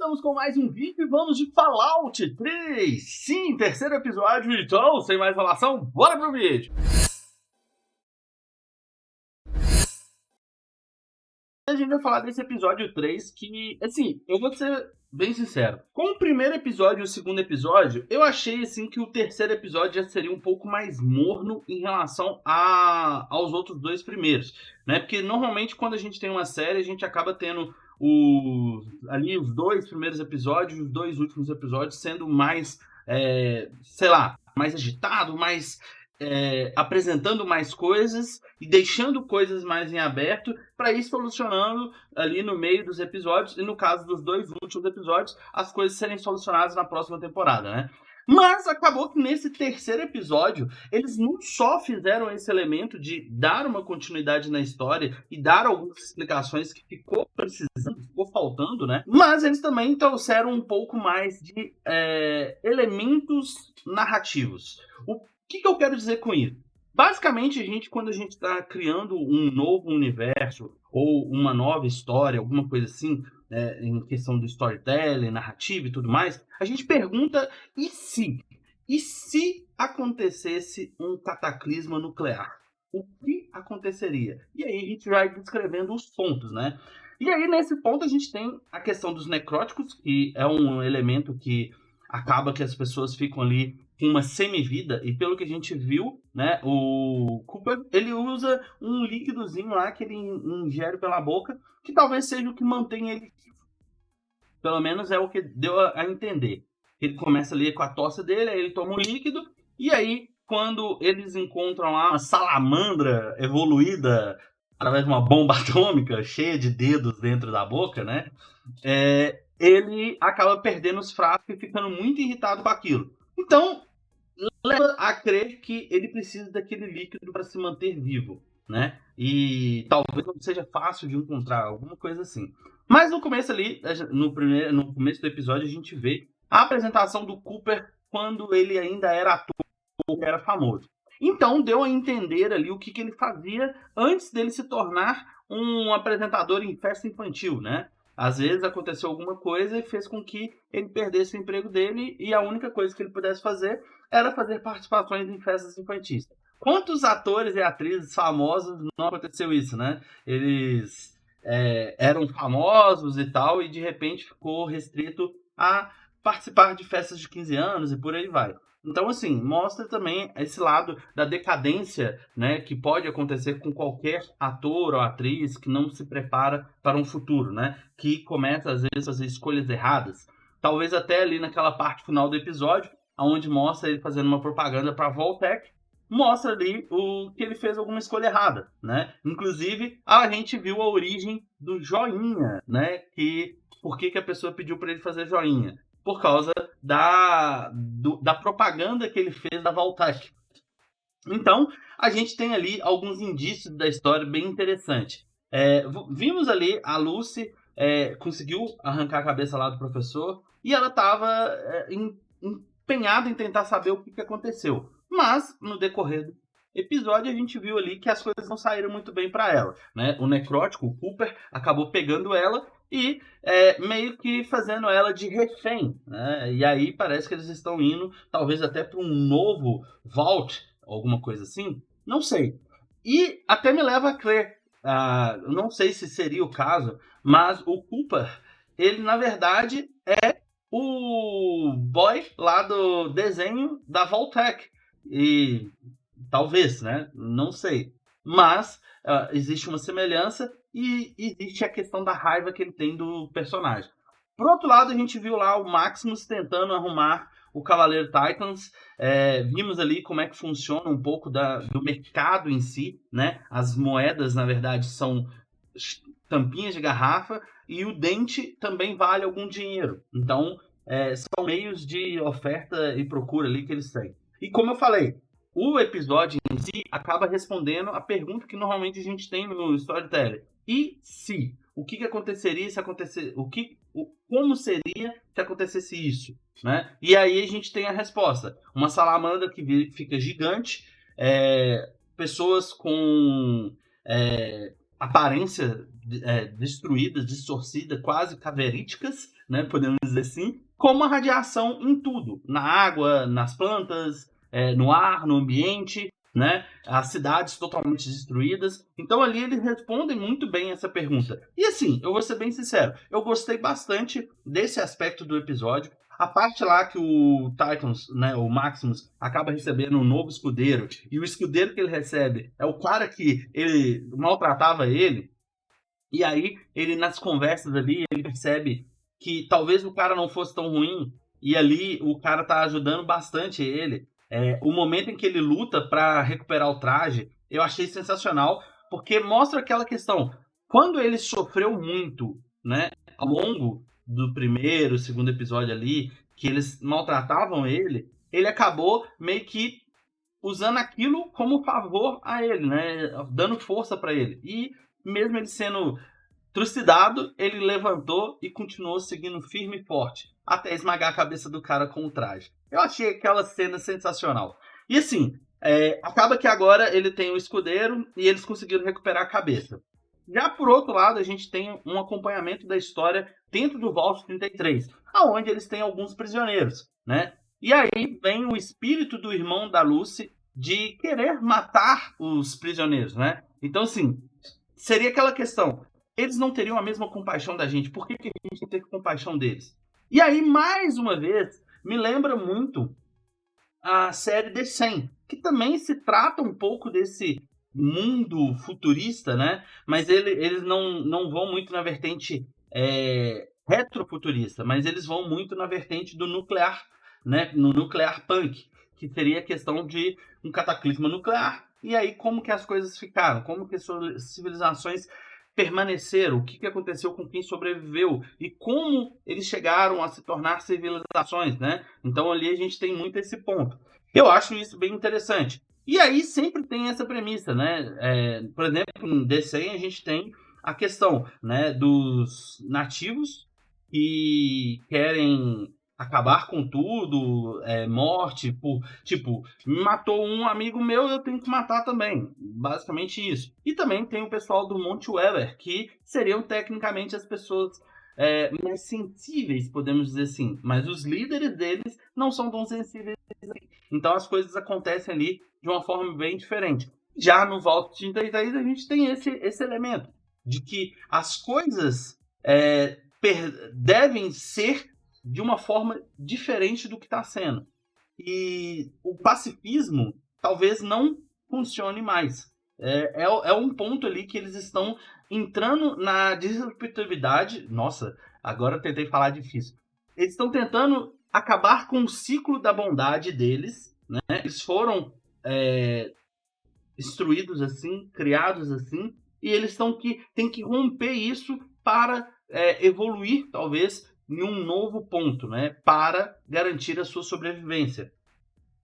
Estamos com mais um vídeo e vamos de Fallout 3. Sim, terceiro episódio, então, sem mais enrolação, bora pro vídeo. A gente vai falar desse episódio 3 que, assim, eu vou ser bem sincero. Com o primeiro episódio e o segundo episódio, eu achei, assim, que o terceiro episódio já seria um pouco mais morno em relação aos outros dois primeiros, né? Porque, normalmente, quando a gente tem uma série, a gente acaba tendo os dois primeiros episódios, os dois últimos episódios sendo mais, mais agitado, mais apresentando mais coisas e deixando coisas mais em aberto para ir solucionando ali no meio dos episódios e no caso dos dois últimos episódios as coisas serem solucionadas na próxima temporada, né? Mas acabou que nesse terceiro episódio eles não só fizeram esse elemento de dar uma continuidade na história e dar algumas explicações que ficou precisando, ficou faltando, né? Mas eles também trouxeram um pouco mais de elementos narrativos. O que eu quero dizer com isso? Basicamente, quando a gente está criando um novo universo ou uma nova história, alguma coisa assim, em questão do storytelling, narrativa e tudo mais, a gente pergunta, e se? E se acontecesse um cataclisma nuclear? O que aconteceria? E aí a gente vai descrevendo os pontos, né? E aí, nesse ponto, a gente tem a questão dos necróticos, que é um elemento que acaba que as pessoas ficam ali com uma semivida, e pelo que a gente viu, né, o Cooper, ele usa um líquidozinho lá que ele ingere pela boca, que talvez seja o que mantém ele vivo. Pelo menos é o que deu a entender. Ele começa ali com a tosse dele, aí ele toma um líquido, e aí, quando eles encontram lá uma salamandra evoluída através de uma bomba atômica cheia de dedos dentro da boca, né, ele acaba perdendo os frascos e ficando muito irritado com aquilo. Então, leva a crer que ele precisa daquele líquido para se manter vivo, né? E talvez não seja fácil de encontrar, alguma coisa assim. Mas no começo ali, no começo do episódio, a gente vê a apresentação do Cooper quando ele ainda era ator, era famoso. Então deu a entender ali o que ele fazia antes dele se tornar um apresentador em festa infantil, né? Às vezes aconteceu alguma coisa e fez com que ele perdesse o emprego dele e a única coisa que ele pudesse fazer era fazer participações em festas infantis. Quantos atores e atrizes famosos não aconteceu isso, né? Eles eram famosos e tal, e de repente ficou restrito a participar de festas de 15 anos e por aí vai. Então, assim, mostra também esse lado da decadência, né, que pode acontecer com qualquer ator ou atriz que não se prepara para um futuro, né, que começa, às vezes, a fazer escolhas erradas. Talvez até ali naquela parte final do episódio, onde mostra ele fazendo uma propaganda para a Voltec, mostra ali o que ele fez alguma escolha errada, né? Inclusive, a gente viu a origem do joinha, né? Por que a pessoa pediu para ele fazer joinha? Por causa da propaganda que ele fez da Voltec. Então, a gente tem ali alguns indícios da história bem interessante. Vimos ali a Lucy conseguiu arrancar a cabeça lá do professor e ela estava empenhada em tentar saber o que aconteceu. Mas, no decorrer do episódio, a gente viu ali que as coisas não saíram muito bem para ela, né? O necrótico, o Cooper, acabou pegando ela e meio que fazendo ela de refém, né? E aí parece que eles estão indo, talvez até para um novo Vault, alguma coisa assim, não sei. E até me leva a crer, não sei se seria o caso, mas o Cooper, ele na verdade é o boy lá do desenho da Voltec. E talvez, né? Não sei. Mas existe uma semelhança e existe a questão da raiva que ele tem do personagem. Por outro lado, a gente viu lá o Maximus tentando arrumar o Cavaleiro Titans. Vimos ali como é que funciona um pouco do mercado em si, né? As moedas, na verdade, são tampinhas de garrafa e o dente também vale algum dinheiro. Então, são meios de oferta e procura ali que eles têm. E como eu falei, o episódio em si acaba respondendo a pergunta que normalmente a gente tem no Storytelling. E se? O que aconteceria se acontecer? Como seria se acontecesse isso? Né? E aí a gente tem a resposta. Uma salamandra que fica gigante, pessoas com aparência destruídas, distorcidas, quase caveríticas, né, podemos dizer assim, como a radiação em tudo, na água, nas plantas, no ar, no ambiente, né, as cidades totalmente destruídas. Então ali eles respondem muito bem essa pergunta. E assim, eu vou ser bem sincero, eu gostei bastante desse aspecto do episódio. A parte lá que o Titans, né, o Maximus, acaba recebendo um novo escudeiro, e o escudeiro que ele recebe é o cara que ele maltratava ele, e aí ele nas conversas ali, ele percebe que talvez o cara não fosse tão ruim, e ali o cara tá ajudando bastante ele. O momento em que ele luta para recuperar o traje, eu achei sensacional, porque mostra aquela questão. Quando ele sofreu muito, né, ao longo do primeiro, segundo episódio ali, que eles maltratavam ele acabou meio que usando aquilo como favor a ele, né, dando força para ele. E mesmo ele sendo trucidado, ele levantou e continuou seguindo firme e forte, até esmagar a cabeça do cara com o traje. Eu achei aquela cena sensacional. E assim, acaba que agora ele tem o escudeiro e eles conseguiram recuperar a cabeça. Já por outro lado, a gente tem um acompanhamento da história dentro do Vault 33, aonde eles têm alguns prisioneiros, né? E aí vem o espírito do irmão da Lucy de querer matar os prisioneiros, né? Então, assim, seria aquela questão. Eles não teriam a mesma compaixão da gente. Por que a gente tem que ter compaixão deles? E aí, mais uma vez, me lembra muito a série The 100, que também se trata um pouco desse mundo futurista, né? Mas eles não vão muito na vertente retrofuturista, mas eles vão muito na vertente do nuclear, né? No nuclear punk, que seria a questão de um cataclisma nuclear. E aí, como que as coisas ficaram? Como que as civilizações permaneceram? O que aconteceu com quem sobreviveu? E como eles chegaram a se tornar civilizações, né? Então ali a gente tem muito esse ponto. Eu acho isso bem interessante. E aí sempre tem essa premissa, né? Por exemplo, em The 100 a gente tem a questão, né, dos nativos que querem acabar com tudo, morte, tipo, me matou um amigo meu, eu tenho que matar também. Basicamente isso. E também tem o pessoal do Monte Weber, que seriam tecnicamente as pessoas mais sensíveis, podemos dizer assim. Mas os líderes deles não são tão sensíveis assim. Então as coisas acontecem ali de uma forma bem diferente. Já no Vault 33 a gente tem esse elemento de que as coisas devem ser de uma forma diferente do que está sendo. E o pacifismo talvez não funcione mais. É um ponto ali que eles estão entrando na disruptividade. Nossa, agora eu tentei falar difícil. Eles estão tentando acabar com o ciclo da bondade deles. Né? Eles foram instruídos assim, criados assim, e eles têm que romper isso para evoluir, talvez, em um novo ponto, né, para garantir a sua sobrevivência.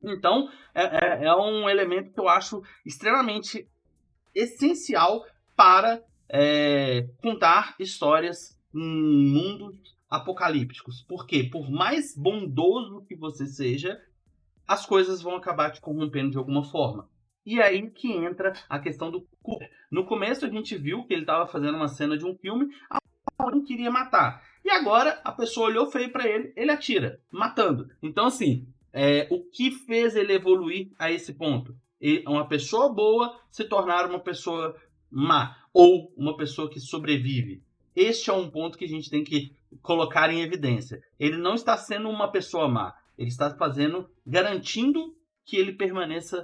Então, é um elemento que eu acho extremamente essencial para contar histórias em mundos apocalípticos. Porque, por mais bondoso que você seja, as coisas vão acabar te corrompendo de alguma forma. E aí que entra a questão do Cooper. No começo a gente viu que ele estava fazendo uma cena de um filme, alguém queria matar. E agora a pessoa olhou feio para ele, ele atira, matando. Então assim, o que fez ele evoluir a esse ponto? Uma pessoa boa se tornar uma pessoa má, ou uma pessoa que sobrevive. Este é um ponto que a gente tem que colocar em evidência. Ele não está sendo uma pessoa má, ele está garantindo que ele permaneça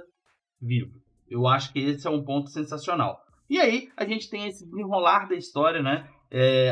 vivo. Eu acho que esse é um ponto sensacional. E aí a gente tem esse desenrolar da história, né?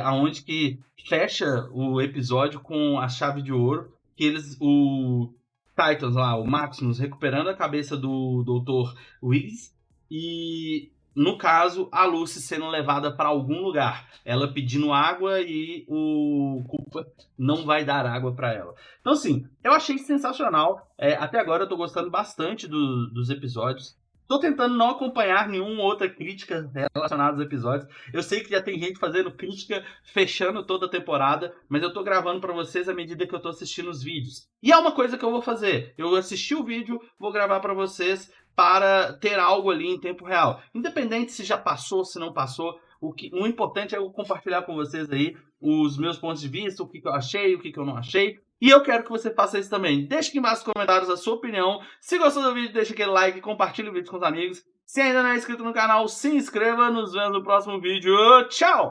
Aonde que fecha o episódio com a chave de ouro, que o Titans lá, o Maximus, recuperando a cabeça do Dr. Willis e, no caso, a Lucy sendo levada para algum lugar. Ela pedindo água e o Culpa não vai dar água para ela. Então, assim, eu achei sensacional. Até agora eu tô gostando bastante dos episódios. Tô tentando não acompanhar nenhuma outra crítica relacionada aos episódios. Eu sei que já tem gente fazendo crítica, fechando toda a temporada, mas eu tô gravando pra vocês à medida que eu tô assistindo os vídeos. E é uma coisa que eu vou fazer. Eu assisti o vídeo, vou gravar pra vocês para ter algo ali em tempo real. Independente se já passou, se não passou, o importante é eu compartilhar com vocês aí os meus pontos de vista, o que eu achei, o que eu não achei. E eu quero que você faça isso também. Deixe aqui embaixo nos comentários a sua opinião. Se gostou do vídeo, deixa aquele like, compartilhe o vídeo com os amigos. Se ainda não é inscrito no canal, se inscreva. Nos vemos no próximo vídeo. Tchau!